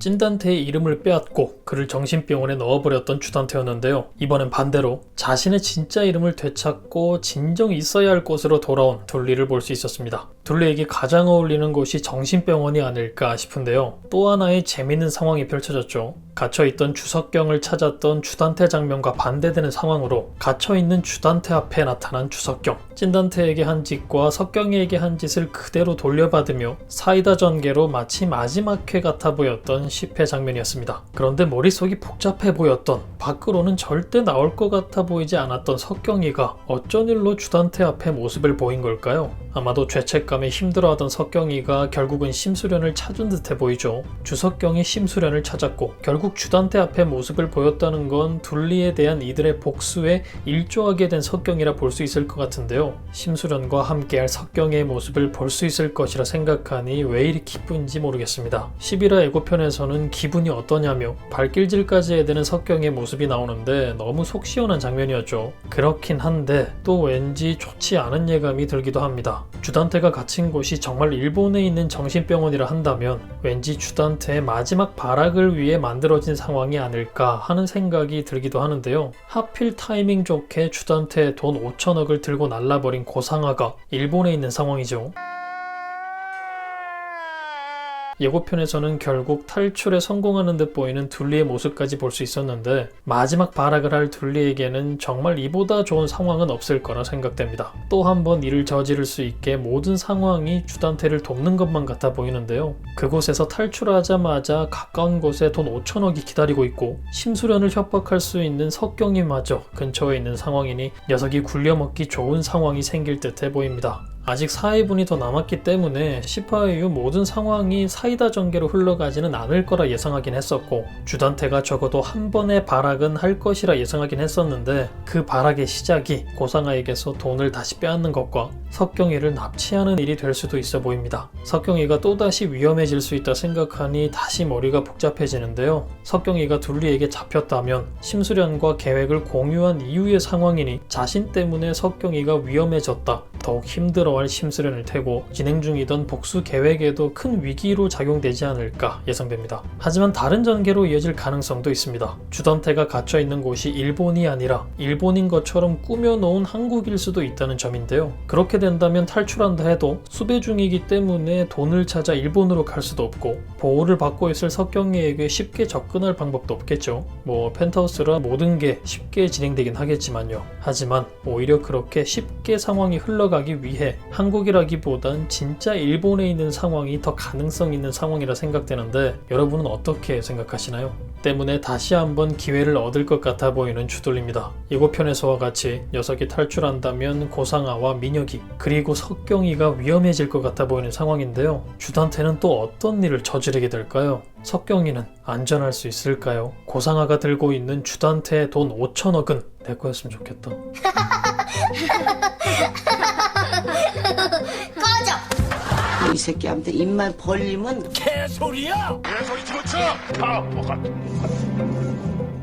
찐단테의 이름을 빼앗고 그를 정신병원에 넣어버렸던 주단테였는데요. 이번엔 반대로 자신의 진짜 이름을 되찾고 진정 있어야 할 곳으로 돌아온 둘리를 볼 수 있었습니다. 둘리에게 가장 어울리는 곳이 정신병원이 아닐까 싶은데요. 또 하나의 재밌는 상황이 펼쳐졌죠. gat혀있던 주석경을 찾았던 주단테 장면과 반대되는 상황으로 gat혀있는 주단테 앞에 나타난 주석경. 찐단테에게 한 짓과 석경이에게 한 짓을 그대로 돌려받으며 사이다 전개로 마치 마지막 회 같아 보였던 10회 장면이었습니다. 그런데 머릿속이 복잡해 보였던, 밖으로는 절대 나올 것 같아 보이지 않았던 석경이가 어쩐 일로 주단테 앞에 모습을 보인 걸까요? 아마도 죄책감에 힘들어하던 석경이가 결국은 심수련을 찾은 듯해 보이죠. 주석경이 심수련을 찾았고 결국 주단테 앞에 모습을 보였다는 건 둘리에 대한 이들의 복수에 일조하게 된 석경이라 볼 수 있을 것 같은데요. 심수련과 함께할 석경의 모습을 볼 수 있을 것이라 생각하니 왜 이리 기쁜지 모르겠습니다. 11화 예고편에서는 기분이 어떠냐며 발길질까지 해대는 석경의 모습이 나오는데 너무 속 시원한 장면이었죠. 그렇긴 한데 또 왠지 좋지 않은 예감이 들기도 합니다. 주단테가 갇힌 곳이 정말 일본에 있는 정신병원이라 한다면 왠지 주단테의 마지막 발악을 위해 만들어진 상황이 아닐까 하는 생각이 들기도 하는데요. 하필 타이밍 좋게 주단테의 돈 5천억을 들고 날라버린 고상하가 일본에 있는 상황이죠. 예고편에서는 결국 탈출에 성공하는 듯 보이는 둘리의 모습까지 볼 수 있었는데 마지막 발악을 할 둘리에게는 정말 이보다 좋은 상황은 없을 거라 생각됩니다. 또 한 번 일을 저지를 수 있게 모든 상황이 주단테를 돕는 것만 같아 보이는데요. 그곳에서 탈출하자마자 가까운 곳에 돈 5천억이 기다리고 있고 심수련을 협박할 수 있는 석경이마저 근처에 있는 상황이니 녀석이 굴려먹기 좋은 상황이 생길 듯해 보입니다. 아직 4회분이 더 남았기 때문에 10화 이후 모든 상황이 사이다 전개로 흘러가지는 않을 거라 예상하긴 했었고 주단테가 적어도 한 번의 발악은 할 것이라 예상하긴 했었는데 그 발악의 시작이 고상아에게서 돈을 다시 빼앗는 것과 석경이를 납치하는 일이 될 수도 있어 보입니다. 석경이가 또다시 위험해질 수 있다 생각하니 다시 머리가 복잡해지는데요. 석경이가 둘리에게 잡혔다면 심수련과 계획을 공유한 이후의 상황이니 자신 때문에 석경이가 위험해졌다, 더욱 힘들어할 심수련일 테고 진행 중이던 복수 계획에도 큰 위기로 작용되지 않을까 예상됩니다. 하지만 다른 전개로 이어질 가능성도 있습니다. 주단테가 갇혀있는 곳이 일본이 아니라 일본인 것처럼 꾸며놓은 한국일 수도 있다는 점인데요. 그렇게 된다면 탈출한다 해도 수배 중이기 때문에 돈을 찾아 일본으로 갈 수도 없고 보호를 받고 있을 석경이에게 쉽게 접근할 방법도 없겠죠. 펜트하우스라 모든 게 쉽게 진행되긴 하겠지만요. 하지만 오히려 그렇게 쉽게 상황이 흘러가기 위해 한국이라기보단 진짜 일본에 있는 상황이 더 가능성 있는 상황이라 생각되는데 여러분은 어떻게 생각하시나요? 때문에 다시 한번 기회를 얻을 것 같아 보이는 주돌입니다. 예고편에서와 같이 녀석이 탈출한다면 고상아와 민혁이 그리고 석경이가 위험해질 것 같아 보이는 상황인데요. 주단테는 또 어떤 일을 저지르게 될까요? 석경이는 안전할 수 있을까요? 고상아가 들고 있는 주단테의 돈 5천억은 내 거였으면 좋겠다. 꺼져! 이 새끼한테 입만 벌리면 개소리야! 개소리 집어쳐! 바보 같은 놈.